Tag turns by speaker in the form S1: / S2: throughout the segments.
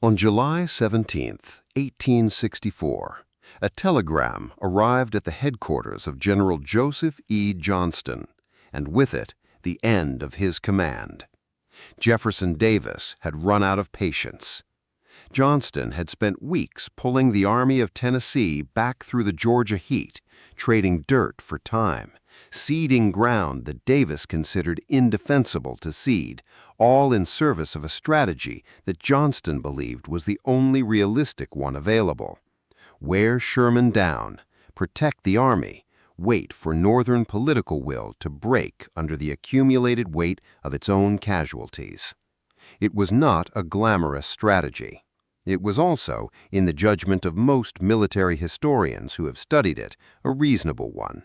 S1: On July 17, 1864, a telegram arrived at the headquarters of General Joseph E. Johnston, and with it, the end of his command. Jefferson Davis had run out of patience. Johnston had spent weeks pulling the Army of Tennessee back through the Georgia heat, trading dirt for time, ceding ground that Davis considered indefensible to cede, all in service of a strategy that Johnston believed was the only realistic one available. Wear Sherman down, protect the Army, wait for Northern political will to break under the accumulated weight of its own casualties. It was not a glamorous strategy. It was also, in the judgment of most military historians who have studied it, a reasonable one.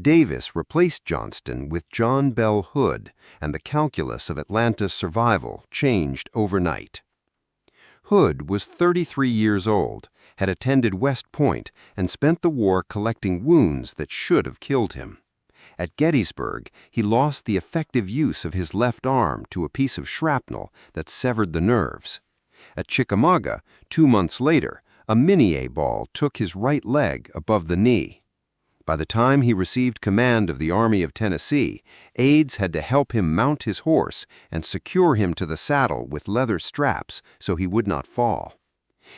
S1: Davis replaced Johnston with John Bell Hood, and the calculus of Atlanta's survival changed overnight. Hood was 33 years old, had attended West Point, and spent the war collecting wounds that should have killed him. At Gettysburg, he lost the effective use of his left arm to a piece of shrapnel that severed the nerves. At Chickamauga, 2 months later, a Minié ball took his right leg above the knee. By the time he received command of the Army of Tennessee, aides had to help him mount his horse and secure him to the saddle with leather straps so he would not fall.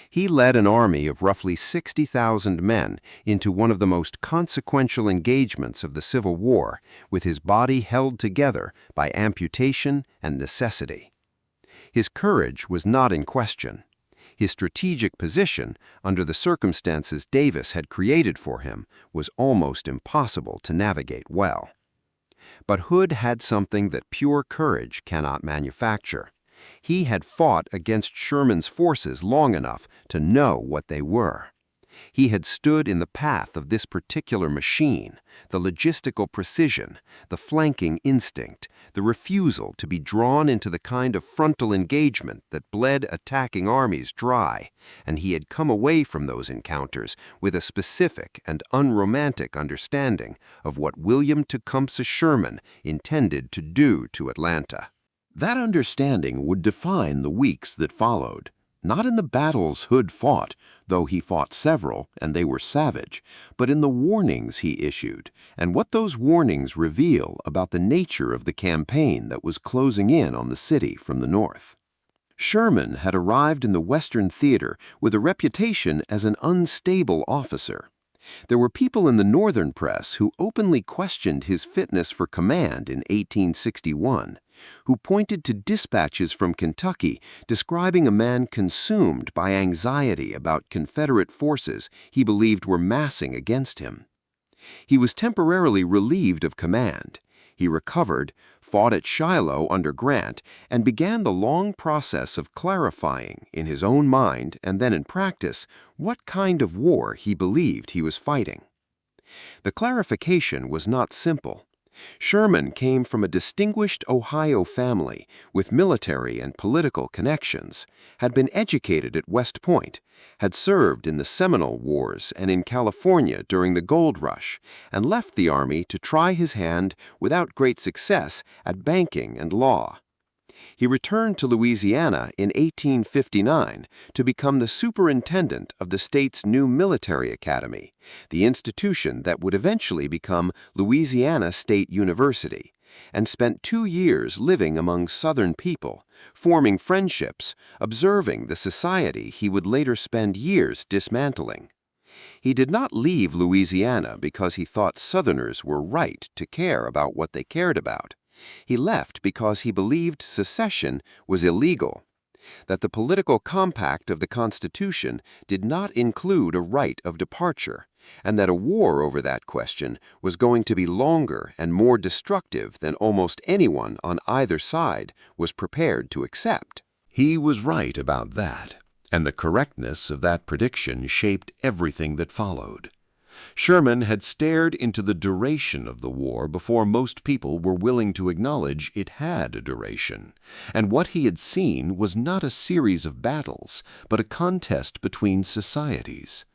S1: He led an army of roughly 60,000 men into one of the most consequential engagements of the Civil War, with his body held together by amputation and necessity. His courage was not in question. His strategic position, under the circumstances Davis had created for him, was almost impossible to navigate well. But Hood had something that pure courage cannot manufacture. He had fought against Sherman's forces long enough to know what they were. He had stood in the path of this particular machine, the logistical precision, the flanking instinct, the refusal to be drawn into the kind of frontal engagement that bled attacking armies dry, and he had come away from those encounters with a specific and unromantic understanding of what William Tecumseh Sherman intended to do to Atlanta.
S2: That understanding would define the weeks that followed. Not in the battles Hood fought, though he fought several, and they were savage, but in the warnings he issued, and what those warnings reveal about the nature of the campaign that was closing in on the city from the north. Sherman had arrived in the Western theater with a reputation as an unstable officer. There were people in the Northern press who openly questioned his fitness for command in 1861, who pointed to dispatches from Kentucky describing a man consumed by anxiety about Confederate forces he believed were massing against him. He was temporarily relieved of command. He recovered, fought at Shiloh under Grant, and began the long process of clarifying, in his own mind and then in practice, what kind of war he believed he was fighting. The clarification was not simple. Sherman came from a distinguished Ohio family with military and political connections, had been educated at West Point, had served in the Seminole Wars and in California during the Gold Rush, and left the Army to try his hand without great success at banking and law. He returned to Louisiana in 1859 to become the superintendent of the state's new military academy, the institution that would eventually become Louisiana State University, and spent 2 years living among Southern people, forming friendships, observing the society he would later spend years dismantling. He did not leave Louisiana because he thought Southerners were right to care about what they cared about. He left because he believed secession was illegal, that the political compact of the Constitution did not include a right of departure, and that a war over that question was going to be longer and more destructive than almost anyone on either side was prepared to accept.
S1: He was right about that, and the correctness of that prediction shaped everything that followed. Sherman had stared into the duration of the war before most people were willing to acknowledge it had a duration, and what he had seen was not a series of battles, but a contest between societies.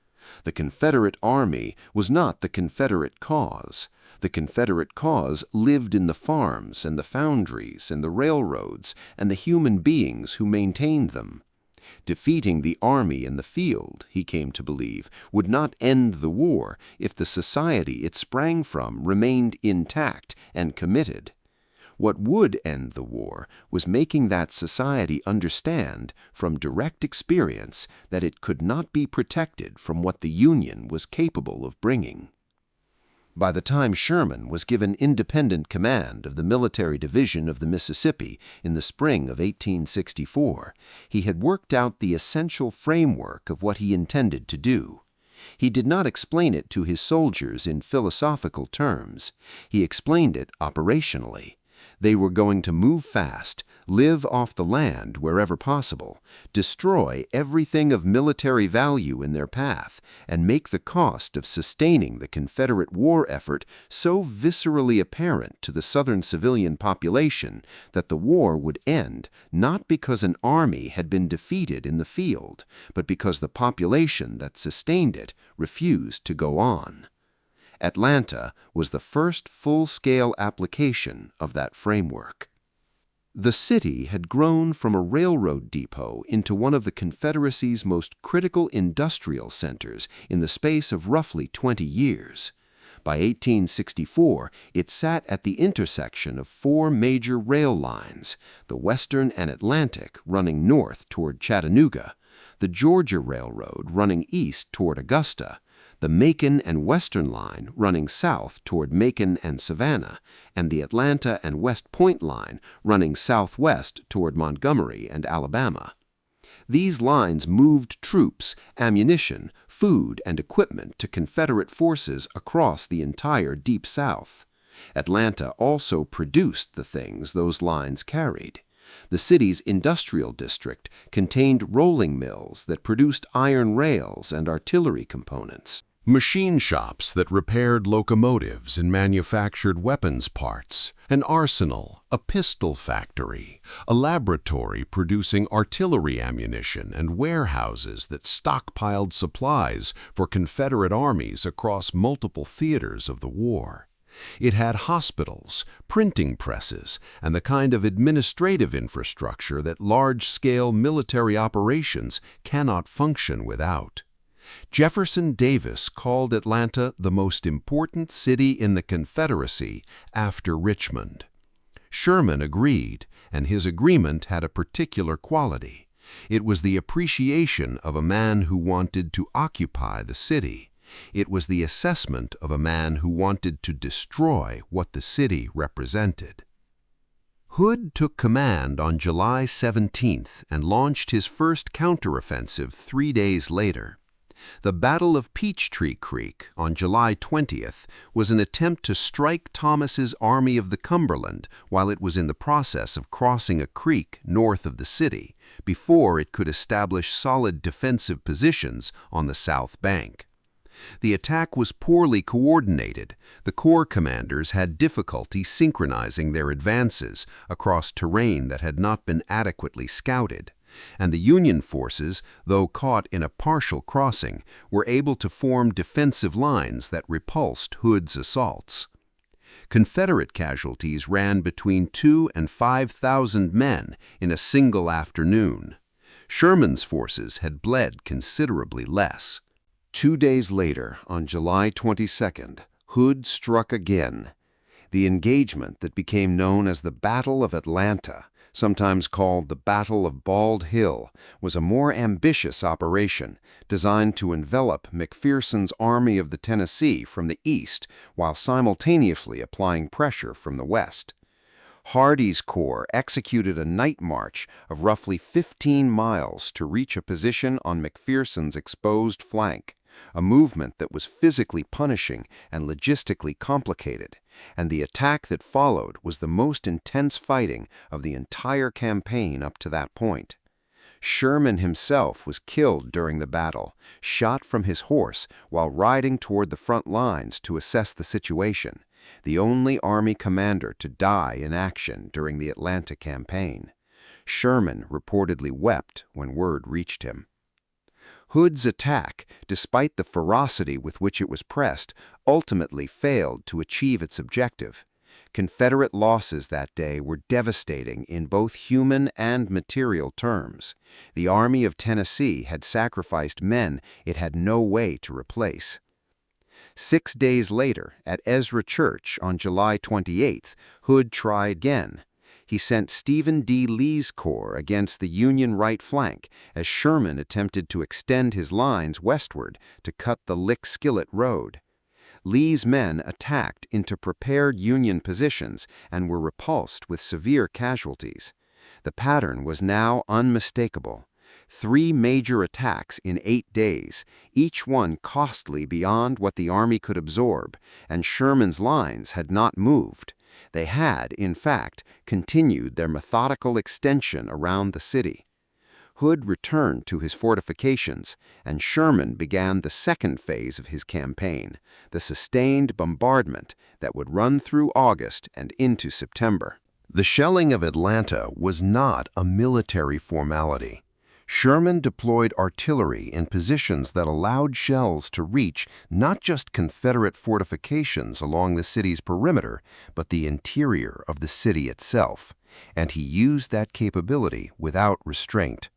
S1: The Confederate Army was not the Confederate cause. The Confederate cause lived in the farms and the foundries and the railroads and the human beings who maintained them.
S2: Defeating the army in the field, he came to believe, would not end the war if the society it sprang from remained intact and committed. What would end the war was making that society understand from direct experience that it could not be protected from what the Union was capable of bringing. By the time Sherman was given independent command of the military division of the Mississippi in the spring of 1864, he had worked out the essential framework of what he intended to do. He did not explain it to his soldiers in philosophical terms. He explained it operationally. They were going to move fast, live off the land wherever possible, destroy everything of military value in their path, and make the cost of sustaining the Confederate war effort so viscerally apparent to the Southern civilian population that the war would end not because an army had been defeated in the field, but because the population that sustained it refused to go on. Atlanta was the first full-scale application of that framework. The city had grown from a railroad depot into one of the Confederacy's most critical industrial centers in the space of roughly 20 years. By 1864, it sat at the intersection of four major rail lines, the Western and Atlantic running north toward Chattanooga, the Georgia Railroad running east toward Augusta, the Macon and Western Line running south toward Macon and Savannah, and the Atlanta and West Point Line running southwest toward Montgomery and Alabama. These lines moved troops, ammunition, food, and equipment to Confederate forces across the entire Deep South. Atlanta also produced the things those lines carried. The city's industrial district contained rolling mills that produced iron rails and artillery components,
S1: machine shops that repaired locomotives and manufactured weapons parts, an arsenal, a pistol factory, a laboratory producing artillery ammunition, and warehouses that stockpiled supplies for Confederate armies across multiple theaters of the war. It had hospitals, printing presses, and the kind of administrative infrastructure that large-scale military operations cannot function without. Jefferson Davis called Atlanta the most important city in the Confederacy after Richmond. Sherman agreed, and his agreement had a particular quality. It was the appreciation of a man who wanted to occupy the city. It was the assessment of a man who wanted to destroy what the city represented. Hood took command on July 17th and launched his first counteroffensive 3 days later. The Battle of Peachtree Creek on July 20th was an attempt to strike Thomas's Army of the Cumberland while it was in the process of crossing a creek north of the city, before it could establish solid defensive positions on the south bank. The attack was poorly coordinated. The Corps commanders had difficulty synchronizing their advances across terrain that had not been adequately scouted, and the Union forces, though caught in a partial crossing, were able to form defensive lines that repulsed Hood's assaults. Confederate casualties ran between 2,000 and 5,000 men in a single afternoon. Sherman's forces had bled considerably less. 2 days later, on July 22nd, Hood struck again. The engagement that became known as the Battle of Atlanta, sometimes called the Battle of Bald Hill, was a more ambitious operation designed to envelop McPherson's Army of the Tennessee from the east while simultaneously applying pressure from the west. Hardee's corps executed a night march of roughly 15 miles to reach a position on McPherson's exposed flank, a movement that was physically punishing and logistically complicated, and the attack that followed was the most intense fighting of the entire campaign up to that point. Sherman himself was killed during the battle, shot from his horse while riding toward the front lines to assess the situation, the only Army commander to die in action during the Atlanta campaign. Sherman reportedly wept when word reached him. Hood's attack, despite the ferocity with which it was pressed, ultimately failed to achieve its objective.
S3: Confederate losses that day were devastating in both human and material terms. The Army of Tennessee had sacrificed men it had no way to replace. 6 days later, at Ezra Church on July 28th, Hood tried again. He sent Stephen D. Lee's corps against the Union right flank as Sherman attempted to extend his lines westward to cut the Lick Skillet Road. Lee's men attacked into prepared Union positions and were repulsed with severe casualties. The pattern was now unmistakable. 3 major attacks in 8 days, each one costly beyond what the Army could absorb, and Sherman's lines had not moved. They had, in fact, continued their methodical extension around the city. Hood returned to his fortifications, and Sherman began the second phase of his campaign, the sustained bombardment that would run through August and into September.
S1: The shelling of Atlanta was not a military formality. Sherman deployed artillery in positions that allowed shells to reach not just Confederate fortifications along the city's perimeter, but the interior of the city itself, and he used that capability without restraint.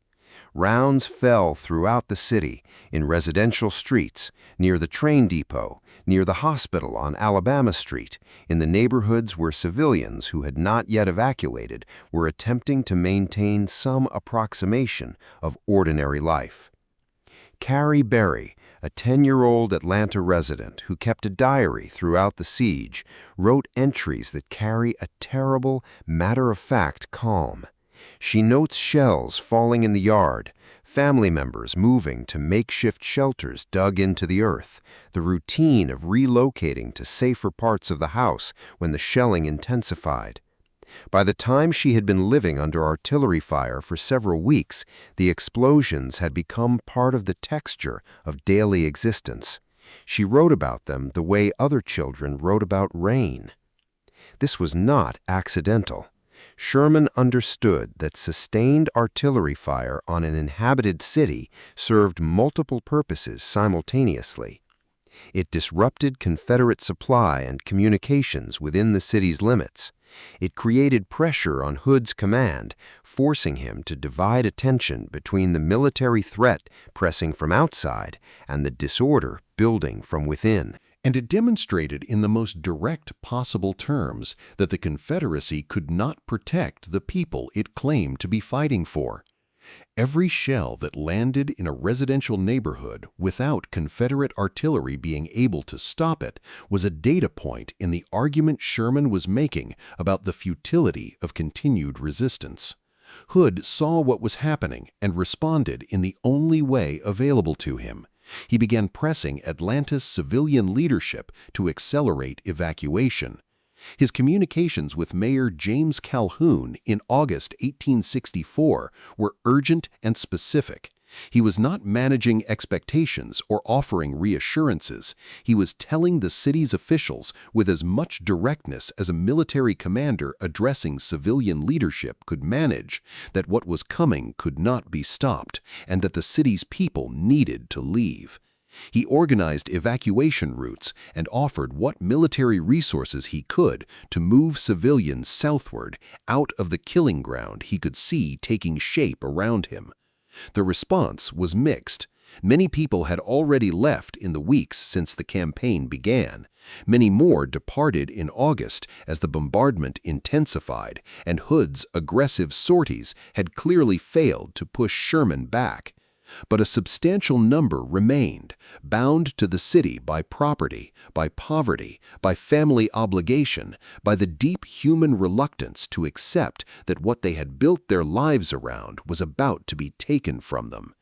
S1: Rounds fell throughout the city, in residential streets, near the train depot, near the hospital on Alabama Street, in the neighborhoods where civilians who had not yet evacuated were attempting to maintain some approximation of ordinary life. Carrie Berry, a 10-year-old Atlanta resident who kept a diary throughout the siege, wrote entries that carry a terrible, matter-of-fact calm. She notes shells falling in the yard, family members moving to makeshift shelters dug into the earth, the routine of relocating to safer parts of the house when the shelling intensified. By the time she had been living under artillery fire for several weeks, the explosions had become part of the texture of daily existence. She wrote about them the way other children wrote about rain. This was not accidental. Sherman understood that sustained artillery fire on an inhabited city served multiple purposes simultaneously. It disrupted Confederate supply and communications within the city's limits. It created pressure on Hood's command, forcing him to divide attention between the military threat pressing from outside and the disorder building from within.
S2: And it demonstrated in the most direct possible terms that the Confederacy could not protect the people it claimed to be fighting for. Every shell that landed in a residential neighborhood without Confederate artillery being able to stop it was a data point in the argument Sherman was making about the futility of continued resistance. Hood saw what was happening and responded in the only way available to him. He began pressing Atlanta's civilian leadership to accelerate evacuation. His communications with Mayor James Calhoun in August 1864 were urgent and specific. He was not managing expectations or offering reassurances. He was telling the city's officials with as much directness as a military commander addressing civilian leadership could manage that what was coming could not be stopped and that the city's people needed to leave. He organized evacuation routes and offered what military resources he could to move civilians southward out of the killing ground he could see taking shape around him. The response was mixed. Many people had already left in the weeks since the campaign began. Many more departed in August as the bombardment intensified, and Hood's aggressive sorties had clearly failed to push Sherman back. But a substantial number remained, bound to the city by property, by poverty, by family obligation, by the deep human reluctance to accept that what they had built their lives around was about to be taken from them.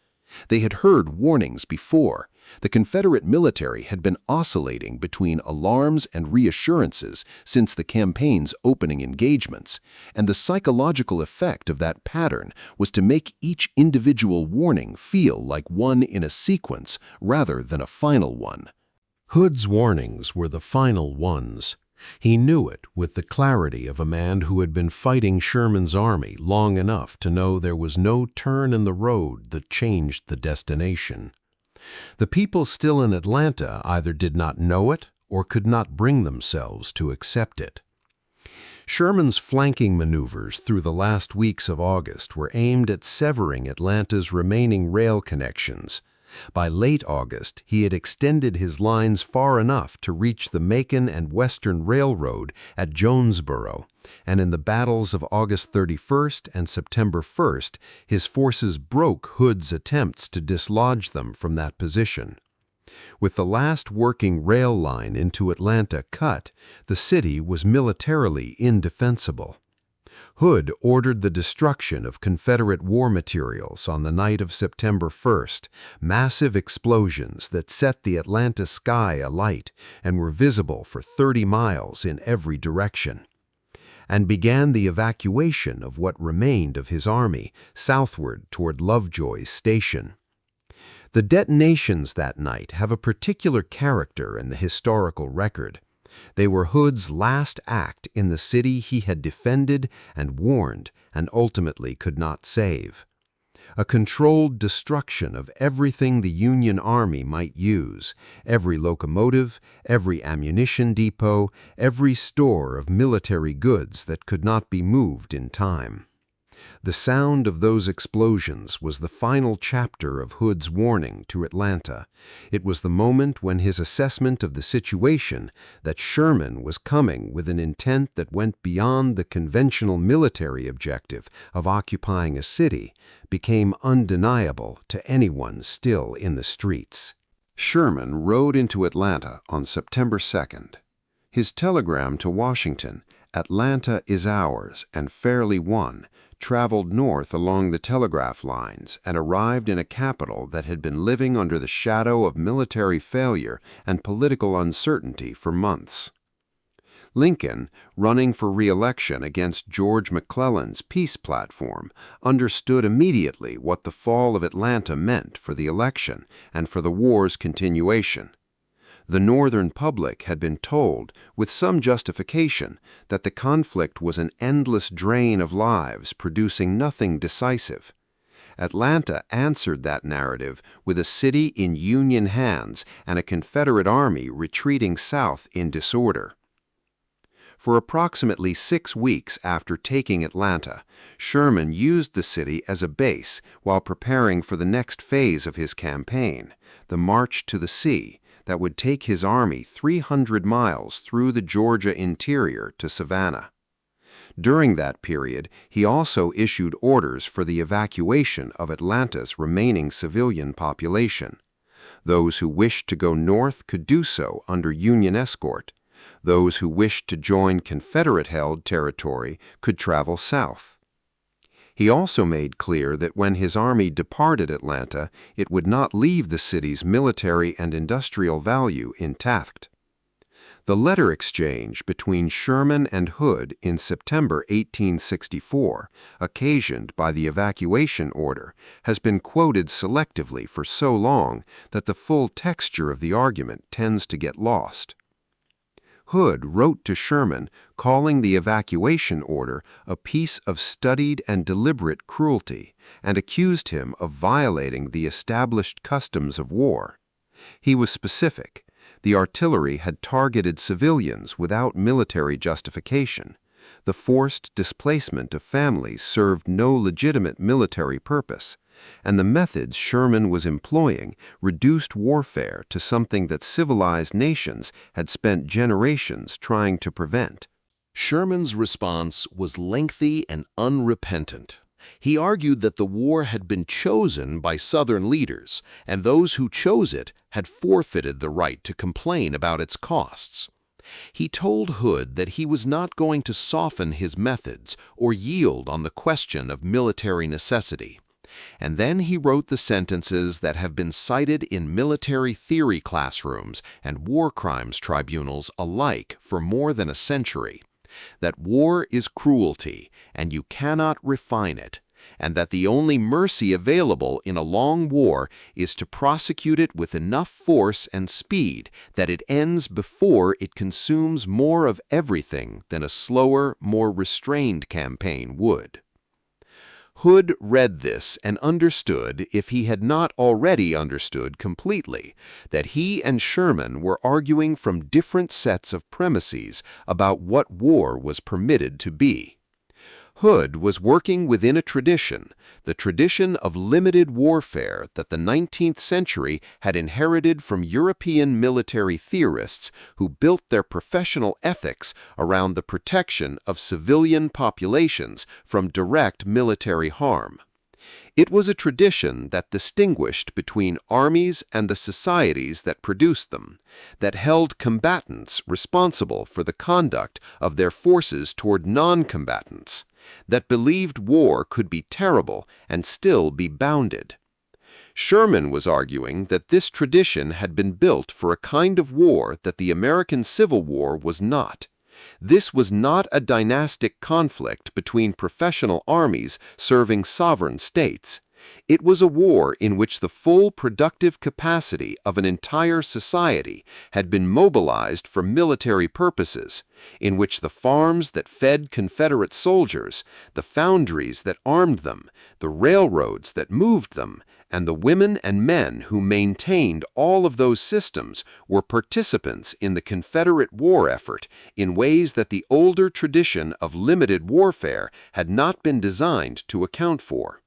S2: They had heard warnings before. The Confederate military had been oscillating between alarms and reassurances since the campaign's opening engagements, and the psychological effect of that pattern was to make each individual warning feel like one in a sequence rather than a final one.
S1: Hood's warnings were the final ones. He knew it with the clarity of a man who had been fighting Sherman's army long enough to know there was no turn in the road that changed the destination. The people still in Atlanta either did not know it or could not bring themselves to accept it. Sherman's flanking maneuvers through the last weeks of August were aimed at severing Atlanta's remaining rail connections. By late August, he had extended his lines far enough to reach the Macon and Western Railroad at Jonesboro, and in the battles of August 31st and September 1st, his forces broke Hood's attempts to dislodge them from that position. With the last working rail line into Atlanta cut, the city was militarily indefensible. Hood ordered the destruction of Confederate war materials on the night of September 1st, massive explosions that set the Atlanta sky alight and were visible for 30 miles in every direction, and began the evacuation of what remained of his army southward toward Lovejoy's Station. The detonations that night have a particular character in the historical record. They were Hood's last act in the city he had defended and warned and ultimately could not save. A controlled destruction of everything the Union Army might use, every locomotive, every ammunition depot, every store of military goods that could not be moved in time. The sound of those explosions was the final chapter of Hood's warning to Atlanta. It was the moment when his assessment of the situation, that Sherman was coming with an intent that went beyond the conventional military objective of occupying a city, became undeniable to anyone still in the streets.
S2: Sherman rode into Atlanta on September 2nd. His telegram to Washington, "Atlanta is ours and fairly won," traveled north along the telegraph lines and arrived in a capital that had been living under the shadow of military failure and political uncertainty for months. Lincoln, running for re-election against George McClellan's peace platform, understood immediately what the fall of Atlanta meant for the election and for the war's continuation. The Northern public had been told, with some justification, that the conflict was an endless drain of lives producing nothing decisive. Atlanta answered that narrative with a city in Union hands and a Confederate army retreating south in disorder. For approximately 6 weeks after taking Atlanta, Sherman used the city as a base while preparing for the next phase of his campaign, the March to the Sea, that would take his army 300 miles through the Georgia interior to Savannah. During that period, he also issued orders for the evacuation of Atlanta's remaining civilian population. Those who wished to go north could do so under Union escort. Those who wished to join Confederate-held territory could travel south. He also made clear that when his army departed Atlanta, it would not leave the city's military and industrial value intact. The letter exchange between Sherman and Hood in September 1864, occasioned by the evacuation order, has been quoted selectively for so long that the full texture of the argument tends to get lost. Hood wrote to Sherman calling the evacuation order a piece of studied and deliberate cruelty and accused him of violating the established customs of war. He was specific. The artillery had targeted civilians without military justification. The forced displacement of families served no legitimate military purpose, and the methods Sherman was employing reduced warfare to something that civilized nations had spent generations trying to prevent.
S4: Sherman's response was lengthy and unrepentant. He argued that the war had been chosen by Southern leaders, and those who chose it had forfeited the right to complain about its costs. He told Hood that he was not going to soften his methods or yield on the question of military necessity. And then he wrote the sentences that have been cited in military theory classrooms and war crimes tribunals alike for more than a century, that war is cruelty and you cannot refine it, and that the only mercy available in a long war is to prosecute it with enough force and speed that it ends before it consumes more of everything than a slower, more restrained campaign would. Hood read this and understood, if he had not already understood completely, that he and Sherman were arguing from different sets of premises about what war was permitted to be. Hood was working within a tradition, the tradition of limited warfare that the 19th century had inherited from European military theorists who built their professional ethics around the protection of civilian populations from direct military harm. It was a tradition that distinguished between armies and the societies that produced them, that held combatants responsible for the conduct of their forces toward non-combatants, that believed war could be terrible and still be bounded. Sherman was arguing that this tradition had been built for a kind of war that the American Civil War was not. This was not a dynastic conflict between professional armies serving sovereign states. It was a war in which the full productive capacity of an entire society had been mobilized for military purposes, in which the farms that fed Confederate soldiers, the foundries that armed them, the railroads that moved them, and the women and men who maintained all of those systems were participants in the Confederate war effort in ways that the older tradition of limited warfare had not been designed to account for.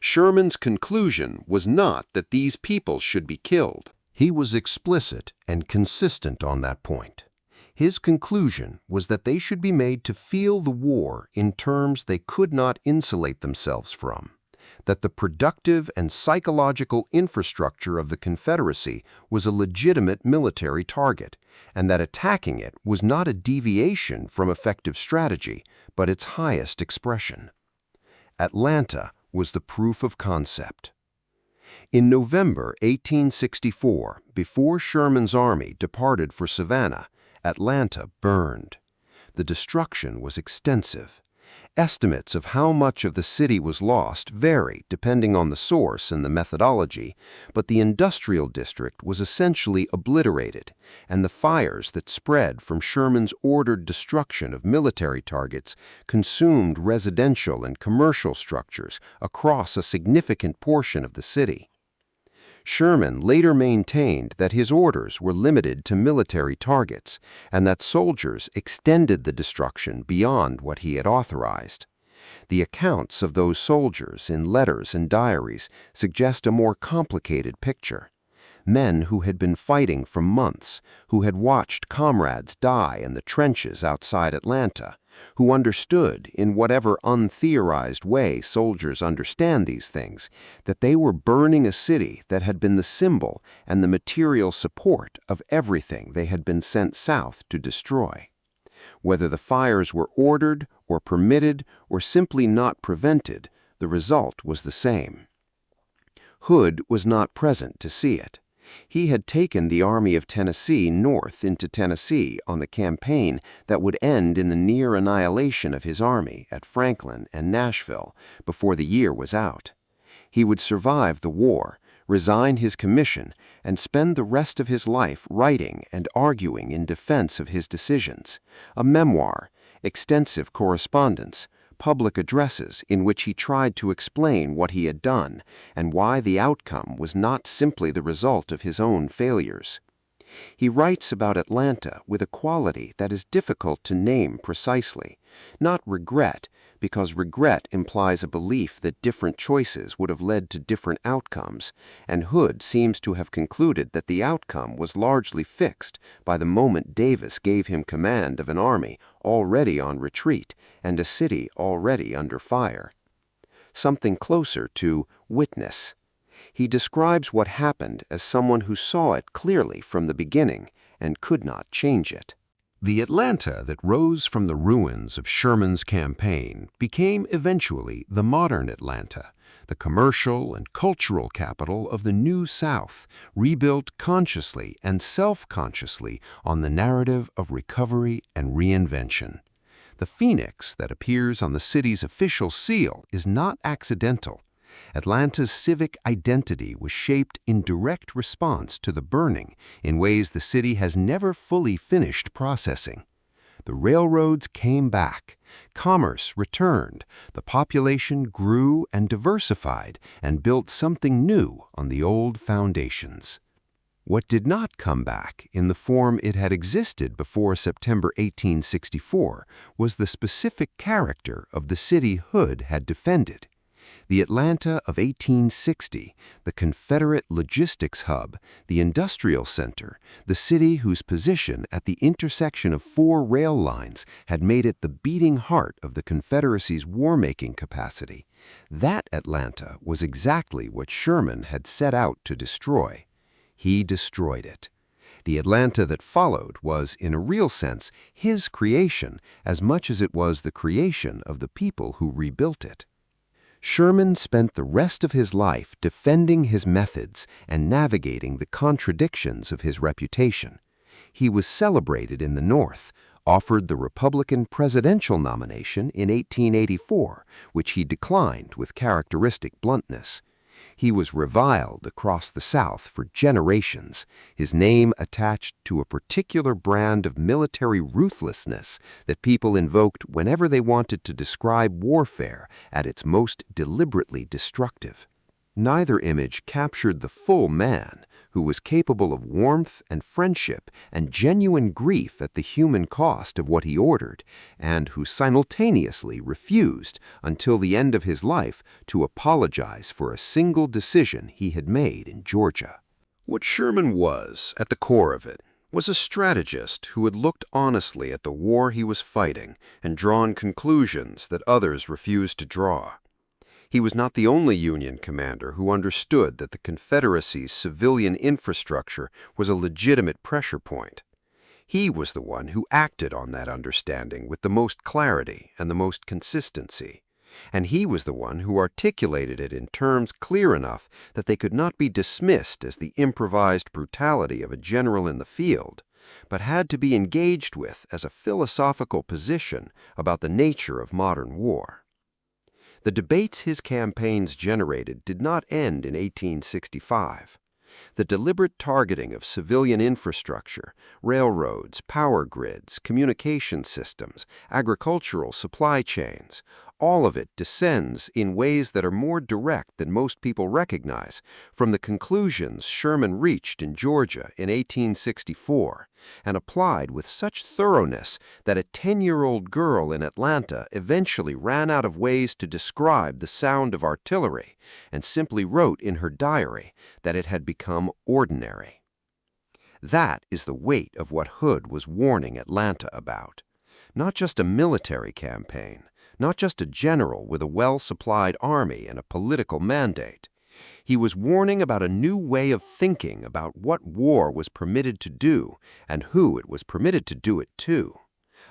S4: Sherman's conclusion was not that these people should be killed.
S1: He was explicit and consistent on that point. His conclusion was that they should be made to feel the war in terms they could not insulate themselves from, that the productive and psychological infrastructure of the Confederacy was a legitimate military target, and that attacking it was not a deviation from effective strategy, but its highest expression. Atlanta was the proof of concept. In November 1864, before Sherman's army departed for Savannah, Atlanta burned. The destruction was extensive. Estimates of how much of the city was lost vary depending on the source and the methodology, but the industrial district was essentially obliterated, and the fires that spread from Sherman's ordered destruction of military targets consumed residential and commercial structures across a significant portion of the city. Sherman later maintained that his orders were limited to military targets and that soldiers extended the destruction beyond what he had authorized. The accounts of those soldiers in letters and diaries suggest a more complicated picture. Men who had been fighting for months, who had watched comrades die in the trenches outside Atlanta, who understood, in whatever untheorized way soldiers understand these things, that they were burning a city that had been the symbol and the material support of everything they had been sent south to destroy. Whether the fires were ordered or permitted or simply not prevented, the result was the same. Hood was not present to see it. He had taken the Army of Tennessee north into Tennessee on the campaign that would end in the near annihilation of his army at Franklin and Nashville before the year was out. He would survive the war, resign his commission, and spend the rest of his life writing and arguing in defense of his decisions, a memoir, extensive correspondence, public addresses in which he tried to explain what he had done and why the outcome was not simply the result of his own failures. He writes about Atlanta with a quality that is difficult to name precisely, not regret, because regret implies a belief that different choices would have led to different outcomes, and Hood seems to have concluded that the outcome was largely fixed by the moment Davis gave him command of an army already on retreat and a city already under fire. Something closer to witness. He describes what happened as someone who saw it clearly from the beginning and could not change it.
S2: The Atlanta that rose from the ruins of Sherman's campaign became eventually the modern Atlanta, the commercial and cultural capital of the New South, rebuilt consciously and self-consciously on the narrative of recovery and reinvention. The phoenix that appears on the city's official seal is not accidental. Atlanta's civic identity was shaped in direct response to the burning in ways the city has never fully finished processing. The railroads came back,
S3: Commerce returned, the population grew and diversified and built something new on the old foundations. What did not come back in the form it had existed before September 1864 was the specific character of the city Hood had defended. The Atlanta of 1860, the Confederate logistics hub, the industrial center, the city whose position at the intersection of 4 rail lines had made it the beating heart of the Confederacy's war-making capacity. That Atlanta was exactly what Sherman had set out to destroy. He destroyed it. The Atlanta that followed was, in a real sense, his creation as much as it was the creation of the people who rebuilt it. Sherman spent the rest of his life defending his methods and navigating the contradictions of his reputation. He was celebrated in the North, offered the Republican presidential nomination in 1884, which he declined with characteristic bluntness. He was reviled across the South for generations, his name attached to a particular brand of military ruthlessness that people invoked whenever they wanted to describe warfare at its most deliberately destructive. Neither image captured the full man, who was capable of warmth and friendship and genuine grief at the human cost of what he ordered, and who simultaneously refused, until the end of his life, to apologize for a single decision he had made in Georgia.
S1: What Sherman was, at the core of it, was a strategist who had looked honestly at the war he was fighting and drawn conclusions that others refused to draw. He was not the only Union commander who understood that the Confederacy's civilian infrastructure was a legitimate pressure point. He was the one who acted on that understanding with the most clarity and the most consistency. And he was the one who articulated it in terms clear enough that they could not be dismissed as the improvised brutality of a general in the field, but had to be engaged with as a philosophical position about the nature of modern war. The debates his campaigns generated did not end in 1865. The deliberate targeting of civilian infrastructure, railroads, power grids, communication systems, agricultural supply chains, all of it descends in ways that are more direct than most people recognize from the conclusions Sherman reached in Georgia in 1864 and applied with such thoroughness that a 10-year-old girl in Atlanta eventually ran out of ways to describe the sound of artillery and simply wrote in her diary that it had become ordinary. That is the weight of what Hood was warning Atlanta about. Not just a military campaign, not just a general with a well-supplied army and a political mandate. He was warning about a new way of thinking about what war was permitted to do and who it was permitted to do it to.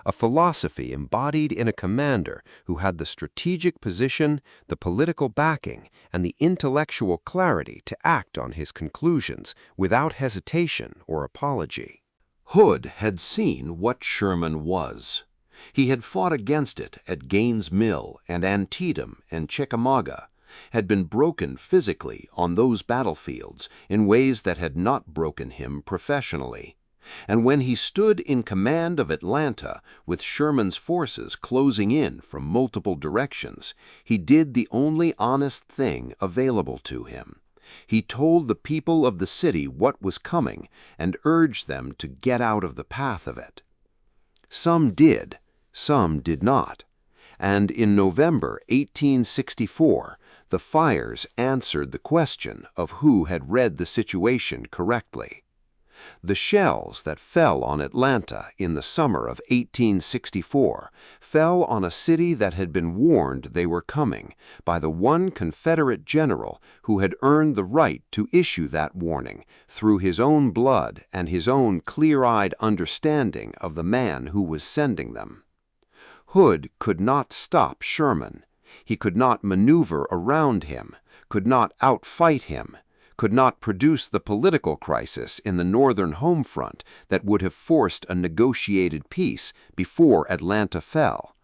S1: A philosophy embodied in a commander who had the strategic position, the political backing, and the intellectual clarity to act on his conclusions without hesitation or apology.
S4: Hood had seen what Sherman was. He had fought against it at Gaines' Mill and Antietam and Chickamauga, had been broken physically on those battlefields in ways that had not broken him professionally. And when he stood in command of Atlanta with Sherman's forces closing in from multiple directions, he did the only honest thing available to him. He told the people of the city what was coming and urged them to get out of the path of it. Some did, some did not. And in November 1864, the fires answered the question of who had read the situation correctly. The shells that fell on Atlanta in the summer of 1864 fell on a city that had been warned they were coming by the one Confederate general who had earned the right to issue that warning through his own blood and his own clear-eyed understanding of the man who was sending them. Hood could not stop Sherman. He could not maneuver around him, could not outfight him, could not produce the political crisis in the northern home front that would have forced a negotiated peace before Atlanta fell.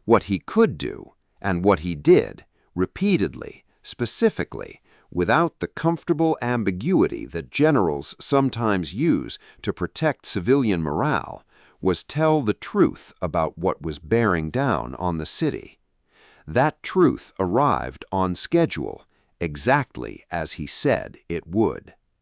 S4: What he could do, and what he did, repeatedly, specifically, without the comfortable ambiguity that generals sometimes use to protect civilian morale,
S3: was tell the truth about what was bearing down on the city. That truth arrived on schedule, exactly as he said it would.